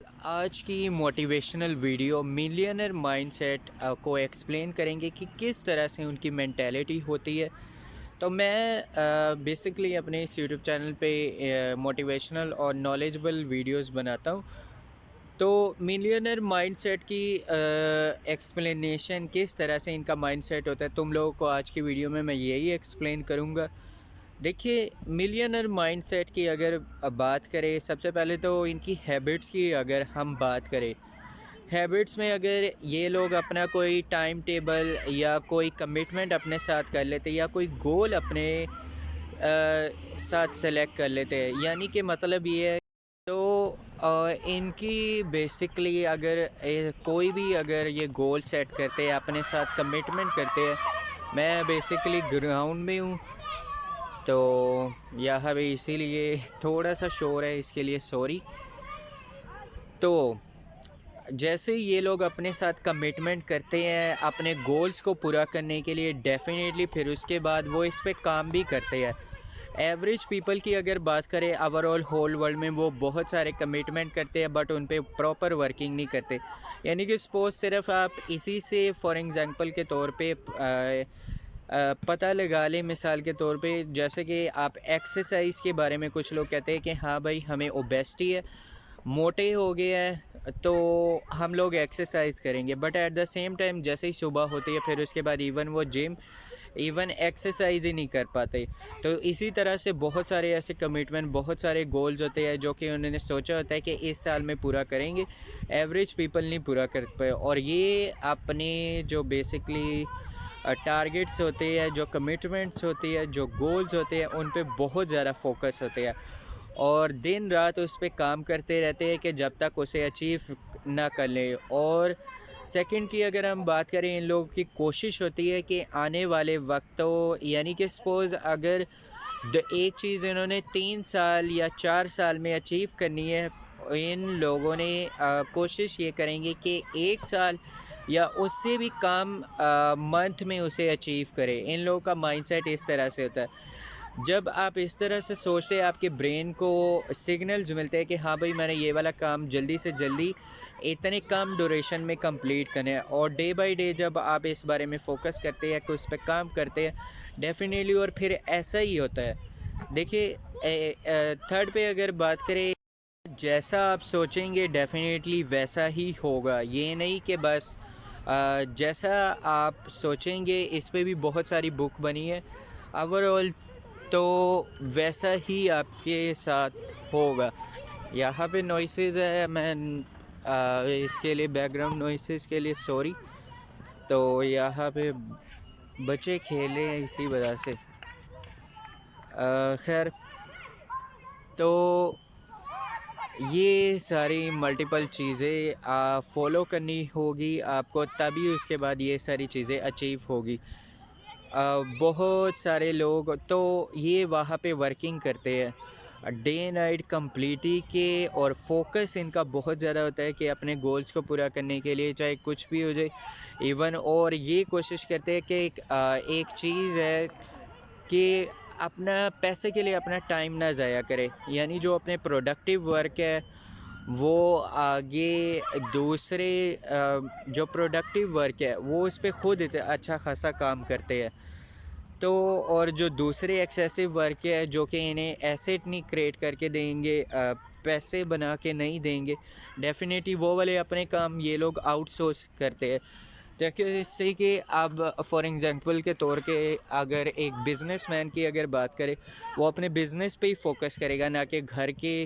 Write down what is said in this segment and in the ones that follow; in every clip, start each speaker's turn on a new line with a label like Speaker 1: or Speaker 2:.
Speaker 1: आज की motivational video millionaire mindset को एक्सप्लेन करेंगे कि किस तरह से उनकी मेंटालिटी होती है। तो मैं बेसिकली अपने इस यूट्यूब चैनल पे मोटिवेशनल और नॉलेजेबल वीडियोस बनाता हूँ। तो मिलियनर माइंडसेट की एक्सप्लेनेशन किस तरह से इनका माइंडसेट होता है तुम लोगों को आज की वीडियो में मैं यही एक्सप्लेन करूँगा। देखिए, मिलियनर माइंडसेट की अगर बात करें, सबसे पहले तो इनकी हैबिट्स की अगर हम बात करें, हैबिट्स में अगर ये लोग अपना कोई टाइम टेबल या कोई कमिटमेंट अपने साथ कर लेते या कोई गोल अपने साथ सेलेक्ट कर लेते हैं, यानी कि मतलब ये है। तो इनकी बेसिकली अगर कोई भी अगर ये गोल सेट करते हैं, अपने साथ कमिटमेंट करते हैं। मैं बेसिकली ग्राउंड में हूँ, तो यहाँ पे इसीलिए थोड़ा सा शोर है, इसके लिए सॉरी। तो जैसे ये लोग अपने साथ कमिटमेंट करते हैं अपने गोल्स को पूरा करने के लिए, डेफिनेटली फिर उसके बाद वो इस पे काम भी करते हैं। एवरेज पीपल की अगर बात करें ओवरऑल होल वर्ल्ड में, वो बहुत सारे कमिटमेंट करते हैं बट उन पे प्रॉपर वर्किंग नहीं करते। यानी कि सपोज सिर्फ आप इसी से फॉर एग्ज़ाम्पल के तौर पे पता लगा लें, मिसाल के तौर पे, जैसे कि आप एक्सरसाइज के बारे में कुछ लोग कहते हैं कि हाँ भाई हमें ओबेसिटी है, मोटे हो गए हैं, तो हम लोग एक्सरसाइज करेंगे। But at the same time जैसे ही सुबह होती है फिर उसके बाद इवन वो जिम इवन एक्सरसाइज ही नहीं कर पाते। तो इसी तरह से बहुत सारे ऐसे कमिटमेंट, बहुत सारे गोल्स होते हैं जो कि उन्होंने सोचा होता है कि इस साल में पूरा करेंगे, एवरेज पीपल नहीं पूरा कर पाए। और ये अपने जो बेसिकली टारगेट्स होते हैं, जो कमिटमेंट्स होती है, जो गोल्स होते हैं, उन पे बहुत ज़्यादा फोकस होते हैं और दिन रात उस पर काम करते रहते हैं कि जब तक उसे अचीव ना कर लें। और सेकंड की अगर हम बात करें, इन लोगों की कोशिश होती है कि आने वाले वक्तों, यानी कि सपोज़ अगर एक चीज़ इन्होंने 3 साल या 4 साल में अचीव करनी है, इन लोगों ने कोशिश ये करेंगे कि 1 साल या उससे भी कम मंथ में उसे अचीव करें। इन लोगों का माइंडसेट इस तरह से होता है। जब आप इस तरह से सोचते हैं, आपके ब्रेन को सिग्नल्स मिलते हैं कि हाँ भाई मैंने ये वाला काम जल्दी से जल्दी इतने कम ड्यूरेशन में कंप्लीट करना है। और डे बाय डे जब आप इस बारे में फ़ोकस करते हैं, उस पर काम करते हैं, डेफिनेटली और फिर ऐसा ही होता है। देखिए, थर्ड पे अगर बात करें, जैसा आप सोचेंगे डेफिनेटली वैसा ही होगा। ये नहीं कि बस जैसा आप सोचेंगे, इस पे भी बहुत सारी बुक बनी है। ओवरऑल तो वैसा ही आपके साथ होगा। यहाँ पे नॉइसेस है, मैं इसके लिए बैकग्राउंड नॉइसेस के लिए सॉरी। तो यहाँ पे बच्चे खेल रहे हैं, इसी वजह से। खैर, तो ये सारी मल्टीपल चीज़ें फॉलो करनी होगी आपको, तभी उसके बाद ये सारी चीज़ें अचीव होगी। बहुत सारे लोग तो ये वहाँ पे वर्किंग करते हैं डे नाइट कंप्लीटली के, और फोकस इनका बहुत ज़्यादा होता है कि अपने गोल्स को पूरा करने के लिए चाहे कुछ भी हो जाए इवन। और ये कोशिश करते हैं कि एक चीज़ है कि अपना पैसे के लिए अपना टाइम ना ज़ाया करे, यानी जो अपने प्रोडक्टिव वर्क है वो आगे दूसरे जो प्रोडक्टिव वर्क है वो उस पर खुद अच्छा खासा काम करते हैं। तो और जो दूसरे एक्सेसिव वर्क है जो कि इन्हें एसेट नहीं क्रिएट करके देंगे, पैसे बना के नहीं देंगे, डेफिनेटली वो वाले अपने काम ये लोग आउटसोर्स करते हैं। जैसे कि अब फॉर एग्जांपल के तौर के अगर एक बिज़नेसमैन की अगर बात करें, वो अपने बिज़नेस पे ही फोकस करेगा, ना कि घर के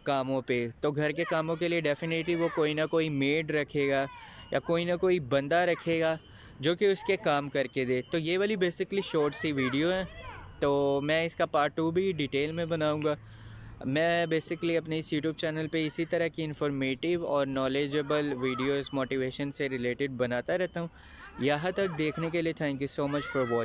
Speaker 1: कामों पे। तो घर के कामों के लिए डेफिनेटली वो कोई ना कोई मेड रखेगा या कोई ना कोई बंदा रखेगा जो कि उसके काम करके दे। तो ये वाली बेसिकली शॉर्ट सी वीडियो है, तो मैं इसका पार्ट 2 भी डिटेल में बनाऊंगा। मैं बेसिकली अपने इस यूट्यूब चैनल पे इसी तरह की इन्फॉर्मेटिव और नॉलेजेबल वीडियोस मोटिवेशन से रिलेटेड बनाता रहता हूँ। यहाँ तक देखने के लिए thank you so much for watching.